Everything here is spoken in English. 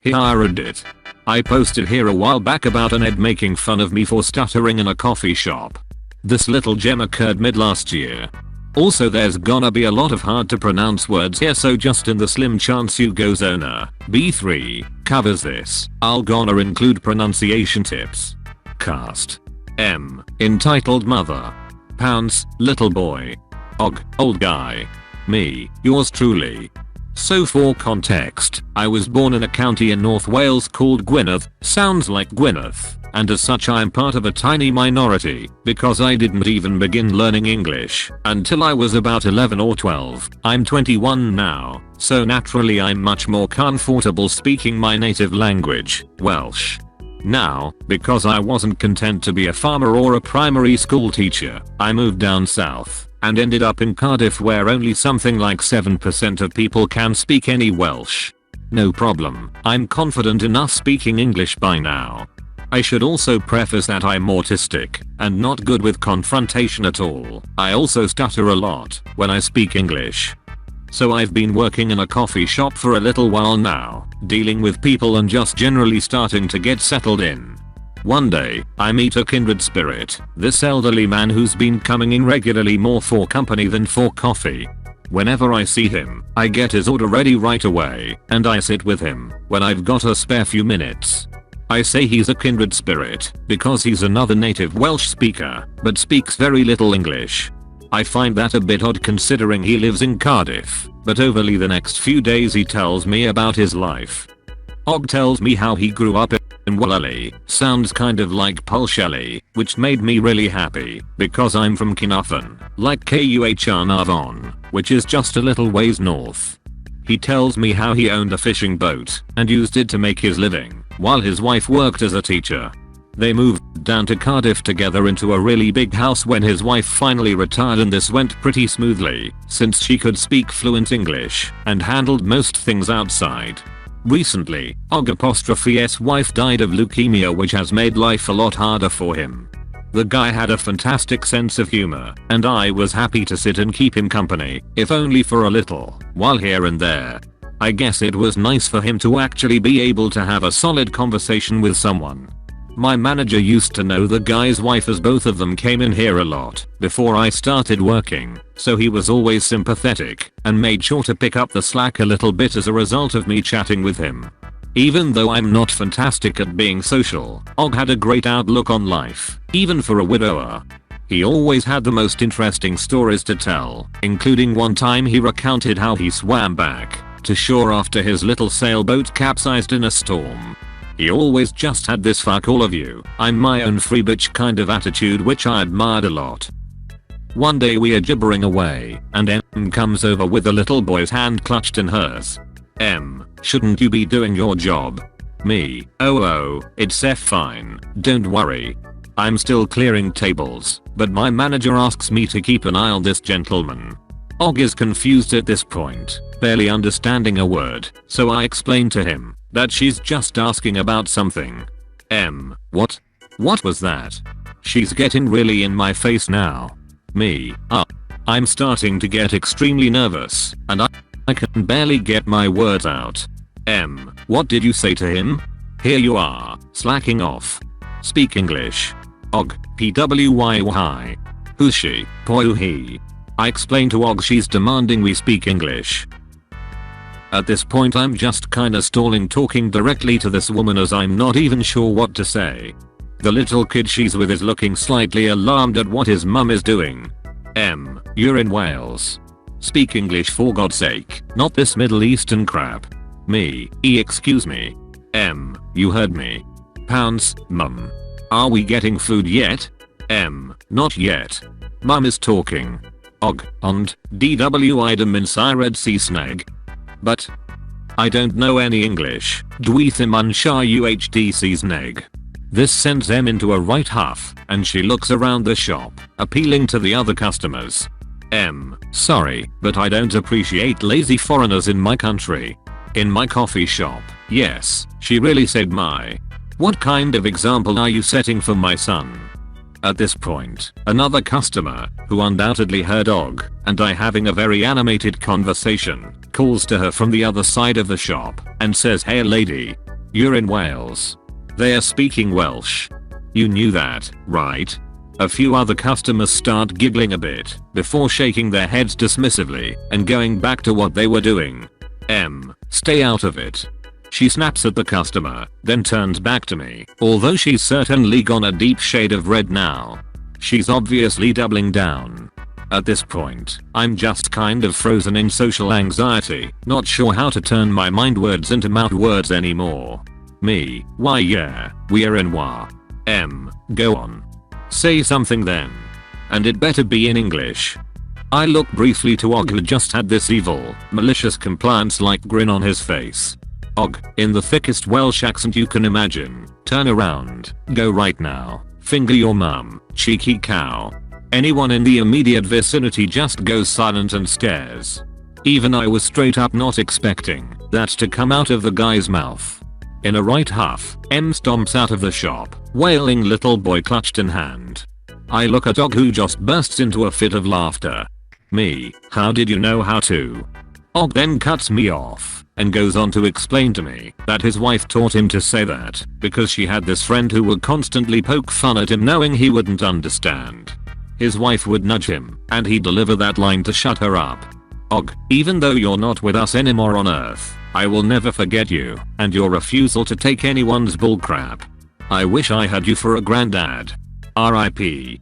Here I read it. I posted here a while back about an Ed making fun of me for stuttering in a coffee shop. This little gem occurred mid last year. Also there's gonna be a lot of hard to pronounce words here, so just in the slim chance Hugo Zona, B3, covers this, I'll gonna include pronunciation tips. Cast. M. Entitled Mother. Pounds, little boy. Og, old guy. Me, yours truly. So for context, I was born in a county in North Wales called Gwynedd, sounds like Gwyneth, and as such I'm part of a tiny minority, because I didn't even begin learning English until I was about 11 or 12. I'm 21 now, so naturally I'm much more comfortable speaking my native language, Welsh. Now, because I wasn't content to be a farmer or a primary school teacher, I moved down south and ended up in Cardiff, where only something like 7% of people can speak any Welsh. No problem, I'm confident enough speaking English by now. I should also preface that I'm autistic and not good with confrontation at all. I also stutter a lot when I speak English. So I've been working in a coffee shop for a little while now, dealing with people and just generally starting to get settled in. One day, I meet a kindred spirit, this elderly man who's been coming in regularly more for company than for coffee. Whenever I see him, I get his order ready right away, and I sit with him when I've got a spare few minutes. I say he's a kindred spirit because he's another native Welsh speaker, but speaks very little English. I find that a bit odd considering he lives in Cardiff, but overly the next few days he tells me about his life. Og tells me how he grew up in Wallally, sounds kind of like Pulshelly, which made me really happy, because I'm from Cynarfon, like Carnarvon, which is just a little ways north. He tells me how he owned a fishing boat and used it to make his living, while his wife worked as a teacher. They moved down to Cardiff together into a really big house when his wife finally retired, and this went pretty smoothly, since she could speak fluent English and handled most things outside. Recently, Og''s wife died of leukemia, which has made life a lot harder for him. The guy had a fantastic sense of humor, and I was happy to sit and keep him company, if only for a little, while here and there. I guess it was nice for him to actually be able to have a solid conversation with someone. My manager used to know the guy's wife, as both of them came in here a lot before I started working, so he was always sympathetic and made sure to pick up the slack a little bit as a result of me chatting with him. Even though I'm not fantastic at being social, Og had a great outlook on life, even for a widower. He always had the most interesting stories to tell, including one time he recounted how he swam back to shore after his little sailboat capsized in a storm. He always just had this "fuck all of you, I'm my own free bitch" kind of attitude, which I admired a lot. One day we are gibbering away, and M comes over with the little boy's hand clutched in hers. M, shouldn't you be doing your job? Me, oh, it's fine, don't worry. I'm still clearing tables, but my manager asks me to keep an eye on this gentleman. Og is confused at this point, barely understanding a word, so I explain to him that she's just asking about something. M, what? What was that? She's getting really in my face now. Me, I'm starting to get extremely nervous, and I can barely get my words out. M, what did you say to him? Here you are, slacking off. Speak English. Og, pwhy. Who's she? Poi he. I explain to Og she's demanding we speak English. At this point I'm just kinda stalling, talking directly to this woman as I'm not even sure what to say. The little kid she's with is looking slightly alarmed at what his mum is doing. M, you're in Wales. Speak English for God's sake, not this Middle Eastern crap. Me, excuse me. M, you heard me. Pounds, mum. Are we getting food yet? M, not yet. Mum is talking. Og, and, dwi dem in Red Sea snag. But I don't know any English. Dweethim unsha UHDC snag. This sends M into a right huff, and she looks around the shop, appealing to the other customers. M, sorry, but I don't appreciate lazy foreigners in my country. In my coffee shop, yes, she really said my. What kind of example are you setting for my son? At this point, another customer, who undoubtedly heard Og and I having a very animated conversation, calls to her from the other side of the shop and says, "Hey lady, You're in Wales. They are speaking Welsh. You knew that, right? A few other customers start giggling a bit before shaking their heads dismissively and going back to what they were doing. Stay out of it. She snaps at the customer, then turns back to me, although she's certainly gone a deep shade of red now. She's obviously doubling down. At this point, I'm just kind of frozen in social anxiety, not sure how to turn my mind words into mouth words anymore. Me, why yeah, we're in Wa. Go on. Say something then. And it better be in English. I look briefly to Og, who just had this evil, malicious compliance-like grin on his face. Og, in the thickest Welsh accent you can imagine, turn around, go right now, finger your mum, cheeky cow. Anyone in the immediate vicinity just goes silent and stares. Even I was straight up not expecting that to come out of the guy's mouth. In a right huff, stomps out of the shop, wailing little boy clutched in hand. I look at Og, who just bursts into a fit of laughter. Me, how did you know how to? Og then cuts me off and goes on to explain to me that his wife taught him to say that because she had this friend who would constantly poke fun at him knowing he wouldn't understand. His wife would nudge him and he'd deliver that line to shut her up. Og, even though you're not with us anymore on Earth, I will never forget you and your refusal to take anyone's bullcrap. I wish I had you for a granddad. RIP.